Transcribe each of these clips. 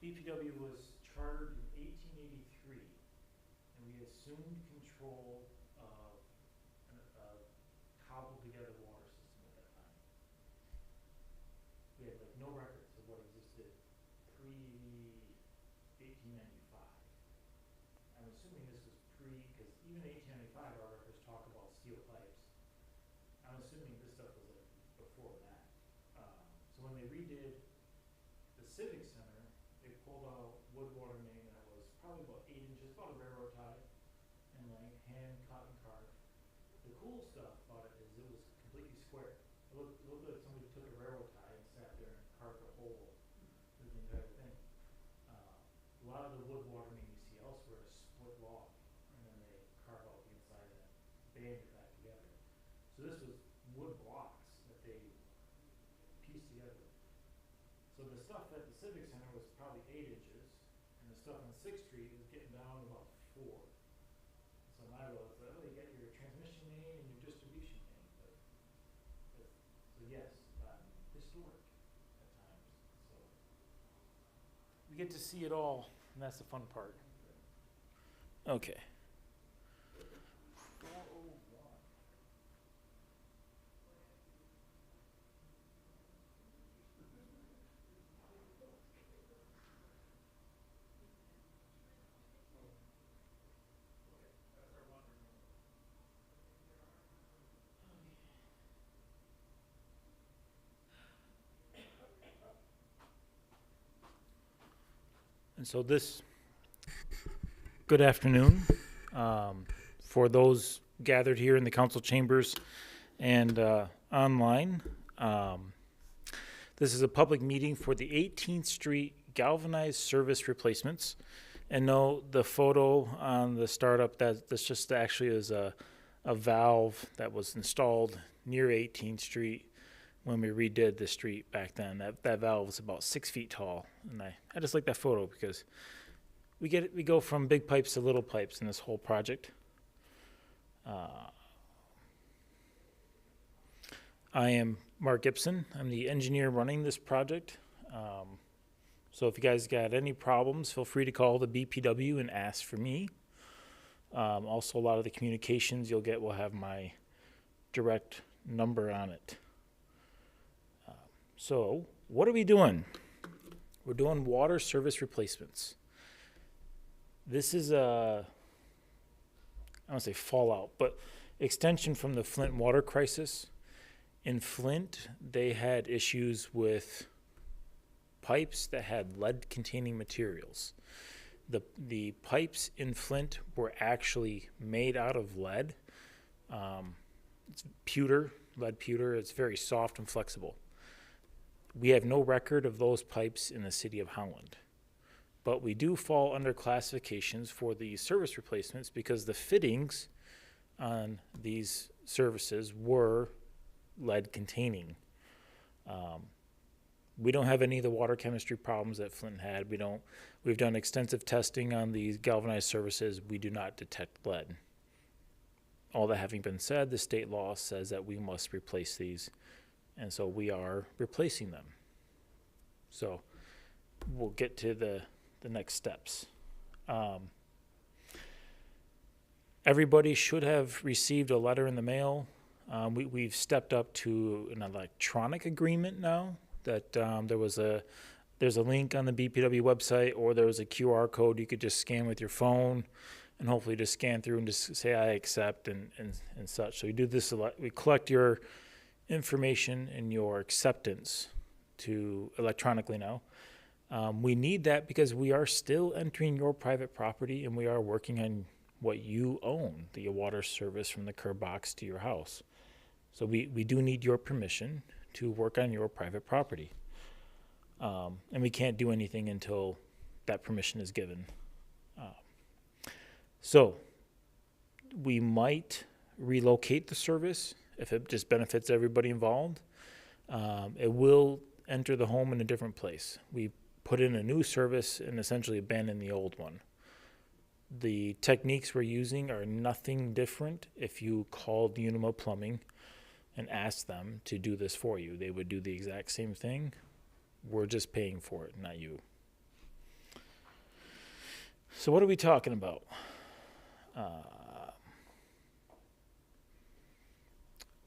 BPW was chartered in 1883, and we assumed control of a cobbled together water system at that time. We had like no records of what existed pre-1895. I'm assuming this was because even 1895 our records talk about steel pipes. I'm assuming this stuff was like before that. So when they redid the Civic Center, they pulled out wood water main that was probably about 8 inches, about a railroad tie in length, hand cut and carved. The cool stuff about it is it was completely square. It looked like somebody took a railroad tie and sat there and carved a hole through the entire thing. A lot of the wood water main you see elsewhere is split log, and then they carve out the inside and band it back together. So this was wood blocks that they pieced together. So the stuff at the Civic Center was probably 8 inches, and the stuff on 6th Street was getting down to about 4. So my role is, you get your transmission main and your distribution main. So yes, historic at times. So we get to see it all, and that's the fun part. Okay. 401. And so good afternoon, for those gathered here in the council chambers and online. This is a public meeting for the 18th Street galvanized service replacements. And no, the photo on the startup, that's just actually is a valve that was installed near 18th Street when we redid the street back then. That valve was about 6 feet tall, and I just like that photo because we go from big pipes to little pipes in this whole project. I am Mark Gibson. I'm the engineer running this project. So if you guys got any problems, feel free to call the BPW and ask for me. Also, a lot of the communications you'll get will have my direct number on it. So what are we doing? We're doing water service replacements. This is I don't want to say fallout, but extension from the Flint water crisis. In Flint, they had issues with pipes that had lead-containing materials. The pipes in Flint were actually made out of lead. It's lead pewter. It's very soft and flexible. We have no record of those pipes in the city of Holland, but we do fall under classifications for the service replacements because the fittings on these services were lead containing. We don't have any of the water chemistry problems that Flint had. We've done extensive testing on these galvanized services. We do not detect lead. All that having been said, the state law says that we must replace these, and so we are replacing them. So we'll get to the next steps. Everybody should have received a letter in the mail. We've stepped up to an electronic agreement now that there's a link on the BPW website, or there was a QR code you could just scan with your phone and hopefully just scan through and just say I accept and such. So we do this a lot. We collect your information and your acceptance to electronically now. We need that because we are still entering your private property and we are working on what you own, the water service from the curb box to your house. So we do need your permission to work on your private property. And we can't do anything until that permission is given. So we might relocate the service if it just benefits everybody involved. It will enter the home in a different place. We put in a new service and essentially abandon the old one. The techniques we're using are nothing different if you called Unima Plumbing and asked them to do this for you. They would do the exact same thing. We're just paying for it, not you. So what are we talking about?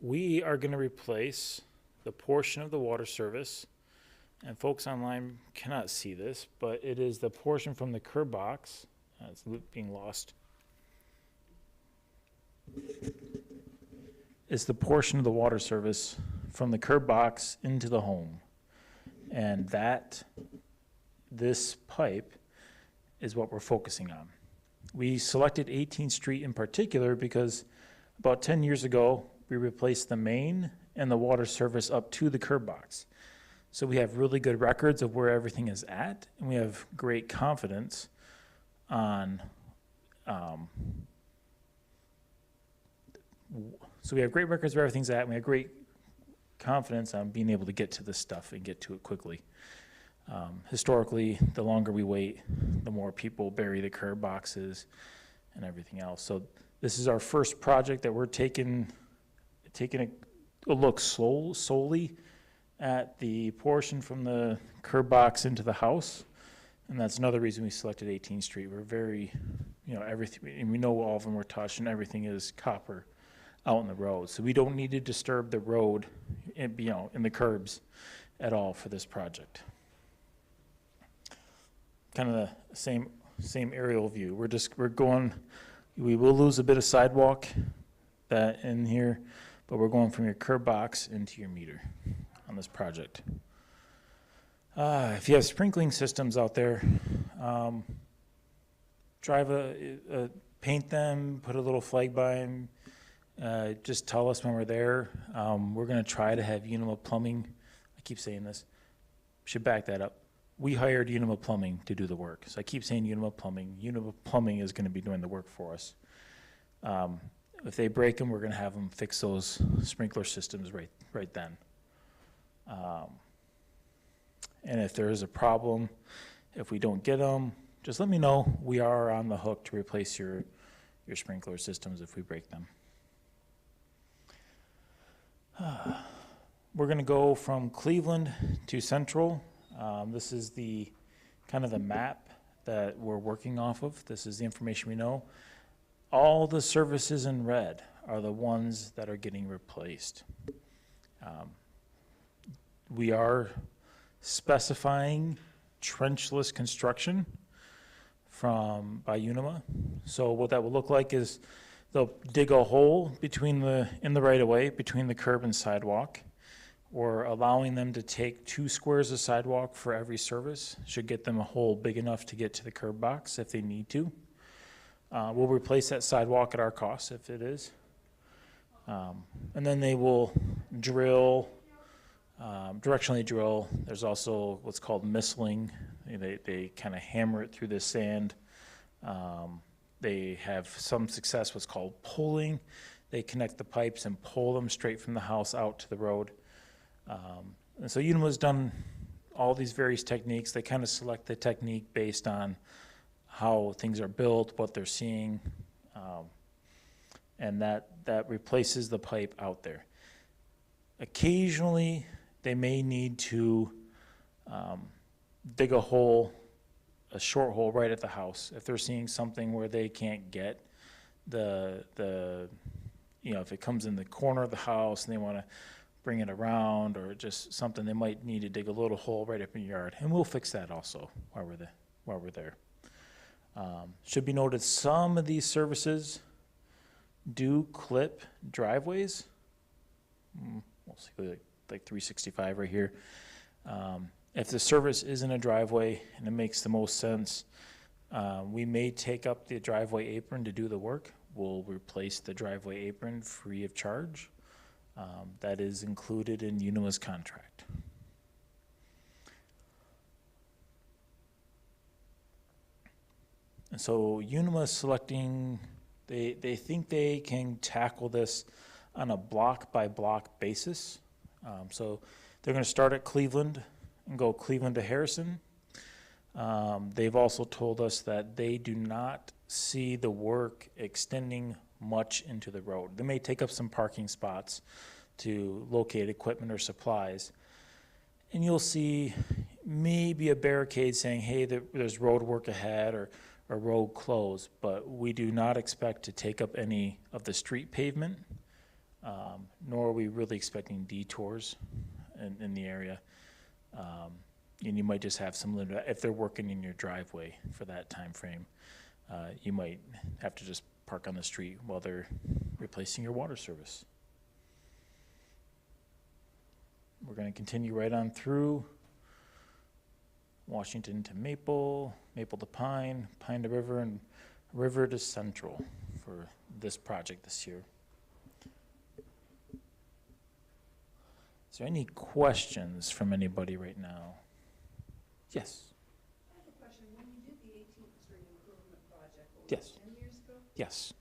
We are going to replace the portion of the water service, and folks online cannot see this, but it is the portion from the curb box. It's being lost. It's the portion of the water service from the curb box into the home. And this pipe is what we're focusing on. We selected 18th Street in particular because about 10 years ago, we replaced the main and the water service up to the curb box. So we have really good records of where everything is at, and we have great confidence on, so we have great records where everything's at, and we have great confidence on being able to get to this stuff and get to it quickly. Historically, the longer we wait, the more people bury the curb boxes and everything else. So this is our first project that we're taking a look solely at the portion from the curb box into the house, and that's another reason we selected 18th Street. We're very, everything, and we know all of them were touched, and everything is copper out in the road, so we don't need to disturb the road, in the curbs at all for this project. Kind of the same aerial view. We will lose a bit of sidewalk that in here, but we're going from your curb box into your meter on this project. If you have sprinkling systems out there, paint them, put a little flag by them, just tell us when we're there. We're going to try to have Unima Plumbing. I keep saying this. Should back that up. We hired Unima Plumbing to do the work. So I keep saying Unima Plumbing. Unima Plumbing is going to be doing the work for us. If they break them, we're going to have them fix those sprinkler systems right then. And if there is a problem, if we don't get them, just let me know. We are on the hook to replace your sprinkler systems if we break them. We're going to go from Cleveland to Central. This is the kind of the map that we're working off of. This is the information we know. All the services in red are the ones that are getting replaced. We are specifying trenchless construction by Unima. So what that will look like is they'll dig a hole in the right-of-way between the curb and sidewalk. We're allowing them to take 2 squares of sidewalk for every service. Should get them a hole big enough to get to the curb box if they need to. We'll replace that sidewalk at our cost if it is. And then they will directionally drill. There's also what's called missling. They kind of hammer it through the sand. They have some success what's called pulling. They connect the pipes and pull them straight from the house out to the road. And so Unima's done all these various techniques. They kind of select the technique based on how things are built, what they're seeing, and that replaces the pipe out there. Occasionally, they may need to dig a short hole right at the house if they're seeing something where they can't get if it comes in the corner of the house and they want to bring it around, or just something, they might need to dig a little hole right up in your yard, and we'll fix that also while we're there. Should be noted, some of these services do clip driveways. We'll see, like 365 right here. If the service is in a driveway and it makes the most sense, we may take up the driveway apron to do the work. We'll replace the driveway apron free of charge. That is included in Unima's contract. And so Unima is selecting, they think they can tackle this on a block by block basis. So they're going to start at Cleveland and go Cleveland to Harrison. They've also told us that they do not see the work extending much into the road. They may take up some parking spots to locate equipment or supplies. And you'll see maybe a barricade saying, hey, there's road work ahead, or a road closed, but we do not expect to take up any of the street pavement, nor are we really expecting detours in the area. And you might just have some limit, if they're working in your driveway for that time frame, you might have to just park on the street while they're replacing your water service. We're going to continue right on through Washington to Maple, Maple to Pine, Pine to River, and River to Central for this project this year. Is there any questions from anybody right now? Yes. I have a question. When you did the 18th Street Improvement Project, what was Yes. it, 10 years ago? Yes.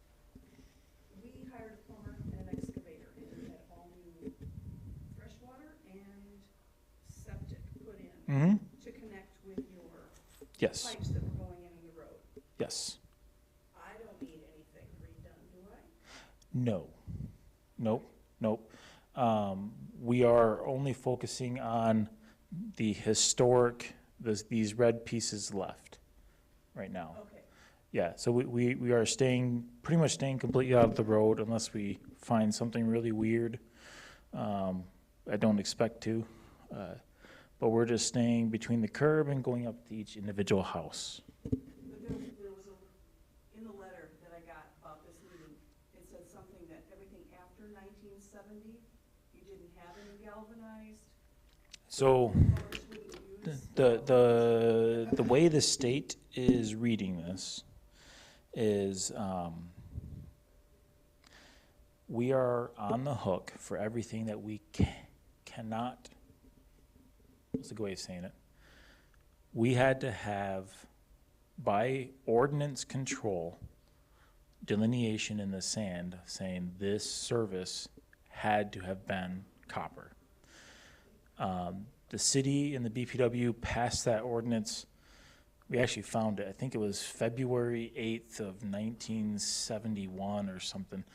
We hired a plumber and an excavator, and we had all new freshwater and septic put in Mm-hmm. to connect with your Yes. pipes that were going in the road. Yes. I don't need anything redone, do I? No. Nope. Nope. We are only focusing on the historic, these red pieces left right now. Okay. Yeah, so we are pretty much staying completely out of the road unless we find something really weird. I don't expect to, but we're just staying between the curb and going up to each individual house. But there was in the letter that I got about this meeting, it said something that everything after 1970, you didn't have any galvanized. So Plumbers wouldn't use. the way the state is reading this is we are on the hook for everything that we cannot, what's a good way of saying it? We had to have, by ordinance control, delineation in the sand saying this service had to have been copper. The city and the BPW passed that ordinance. We actually found it, I think it was February 8th of 1971 or something.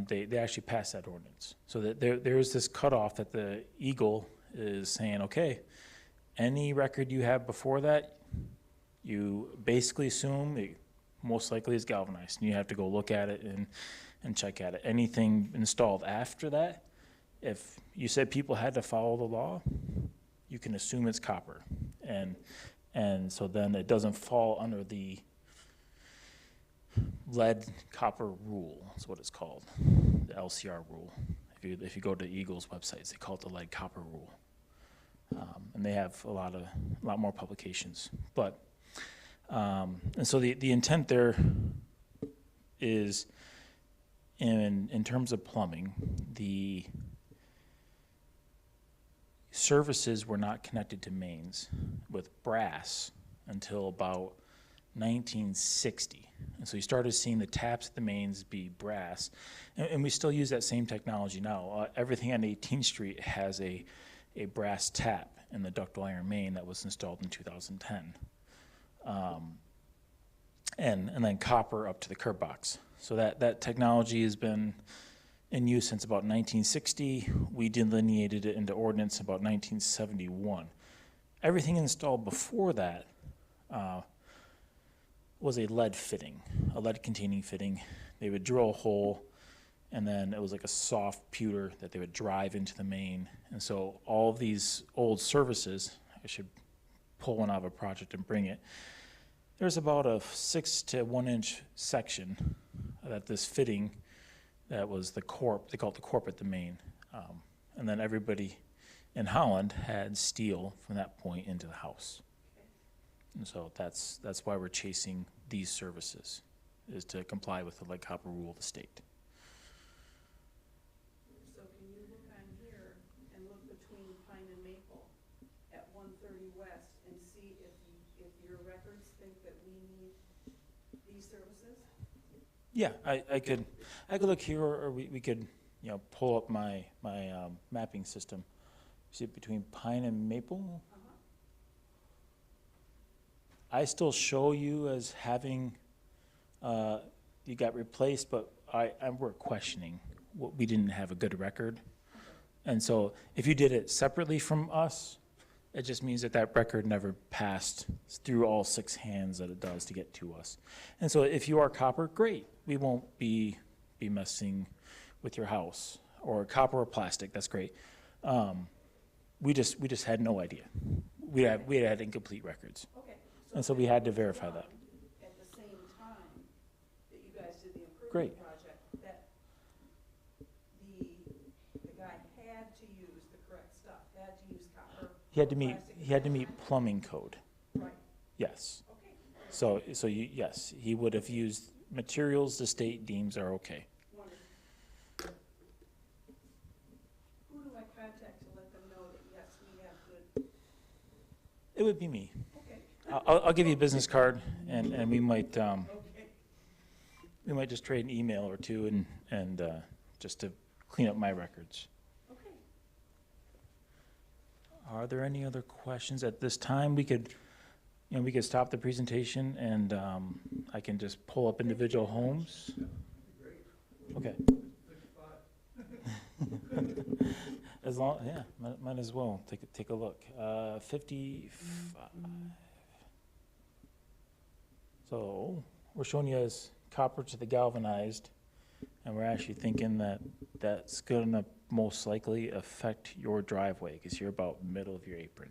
They actually passed that ordinance. So that there's this cutoff that the Eagle is saying, okay, any record you have before that, you basically assume it most likely is galvanized. And you have to go look at it and check at it. Anything installed after that, if you said people had to follow the law, you can assume it's copper. And so then it doesn't fall under the lead copper rule, is what it's called, the LCR rule. If you go to Eagle's websites, they call it the lead copper rule. And they have a lot more publications. But and so the intent there is in terms of plumbing, the services were not connected to mains with brass until about 1960. And so you started seeing the taps at the mains be brass. And we still use that same technology now. Everything on 18th Street has a brass tap in the ductile iron main that was installed in 2010. And then copper up to the curb box. So that technology has been in use since about 1960. We delineated it into ordinance about 1971. Everything installed before that was a lead fitting, a lead containing fitting. They would drill a hole, and then it was like a soft pewter that they would drive into the main. And so all of these old services, I should pull one out of a project and bring it. There's about a 6 to 1 inch section that this fitting, that was the corp, they call it the corp at the main. And then everybody in Holland had steel from that point into the house. And so that's why we're chasing these services, is to comply with the lead copper rule of the state. So can you look on here and look between Pine and Maple at 130 West and see if your records think that we need these services? Yeah, I could look here, or we could, pull up my mapping system. See it between Pine and Maple? I still show you as having, you got replaced, but we're questioning what we didn't have a good record. And so if you did it separately from us, It just means that that record never passed through all 6 hands that it does to get to us. And so if you are copper, great. We won't be messing with your house. Or copper or plastic, that's great. We just had no idea. We had incomplete records. Okay. And so we had to verify that. At the same time that you guys did the Great. improvement project, that the guy had to use the correct stuff, had to use copper. He had to meet, plastic he had to at meet that time. plumbing code. Right, Yes. okay. So yes, he would have used materials the state deems are okay. Wonderful. Who do I contact to let them know that, yes, we have good, It would be me. okay, I'll give you a business card, and we might okay. just trade an email or two and just to clean up my records. Okay. Are there any other questions at this time? We could stop the presentation and I can just pull up individual homes. Okay. As long, yeah, might as well take a look. 55. So we're showing you as copper to the galvanized, and we're actually thinking that that's gonna most likely affect your driveway because you're about middle of your apron.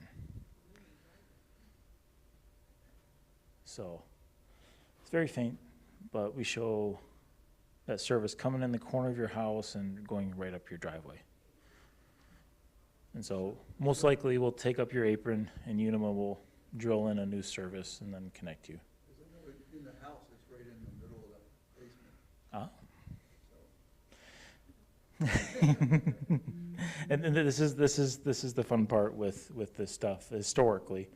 So it's very faint, but we show that service coming in the corner of your house and going right up your driveway. And so most likely we'll take up your apron and Unima will drill in a new service and then connect you. Because I know in the house, it's right in the middle of the basement. And then this is the fun part with this stuff. Historically,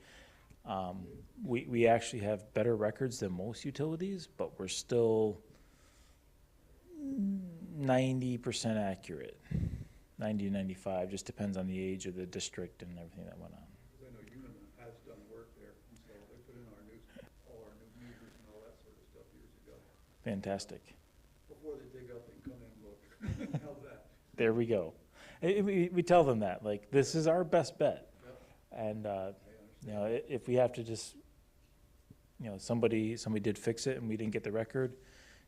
we actually have better records than most utilities, but we're still 90% accurate. 90 to 95, just depends on the age of the district and everything that went on. Because I know Unima has done work there, and so they put in all our new meters and all that sort of stuff years ago. Fantastic. Before they dig up and come in and look. How's that? There we go. We tell them that, like, this is our best bet. Yep. And, I you know, understand. if we have to just, you know, somebody did fix it and we didn't get the record,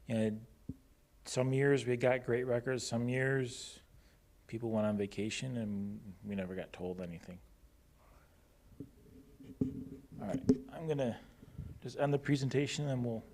you know, some years we got great records, some years people went on vacation and we never got told anything. All right, I'm gonna just end the presentation and we'll